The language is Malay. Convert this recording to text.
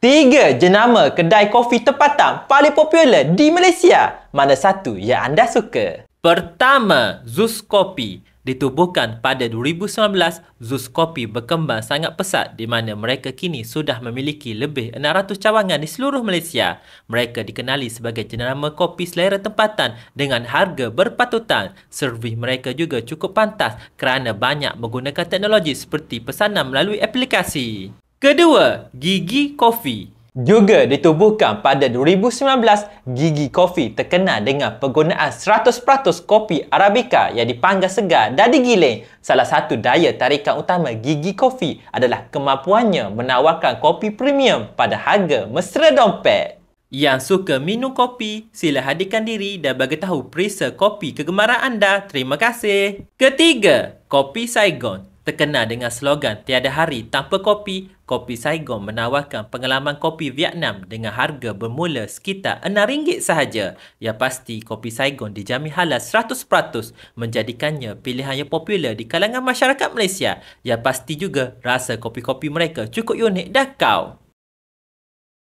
3 jenama kedai kopi tempatan paling popular di Malaysia. Mana satu yang anda suka? Pertama, Zeus Kopi. Ditubuhkan pada 2019, Zeus Kopi berkembang sangat pesat di mana mereka kini sudah memiliki lebih 600 cawangan di seluruh Malaysia. Mereka dikenali sebagai jenama kopi selera tempatan dengan harga berpatutan. Servis mereka juga cukup pantas kerana banyak menggunakan teknologi seperti pesanan melalui aplikasi. Kedua, Gigi Coffee. Juga ditubuhkan pada 2019, Gigi Coffee terkenal dengan penggunaan 100% kopi Arabica yang dipanggang segar dan digiling. Salah satu daya tarikan utama Gigi Coffee adalah kemampuannya menawarkan kopi premium pada harga mesra dompet. Yang suka minum kopi, sila hadirkan diri dan bagi tahu perisa kopi kegemaran anda. Terima kasih. Ketiga, Kopi Saigon. Terkenal dengan slogan tiada hari tanpa kopi, Kopi Saigon menawarkan pengalaman kopi Vietnam dengan harga bermula sekitar RM6 sahaja. Yang pasti, Kopi Saigon dijamin halal 100%, menjadikannya pilihan yang popular di kalangan masyarakat Malaysia. Yang pasti juga, rasa kopi-kopi mereka cukup unik dan kau.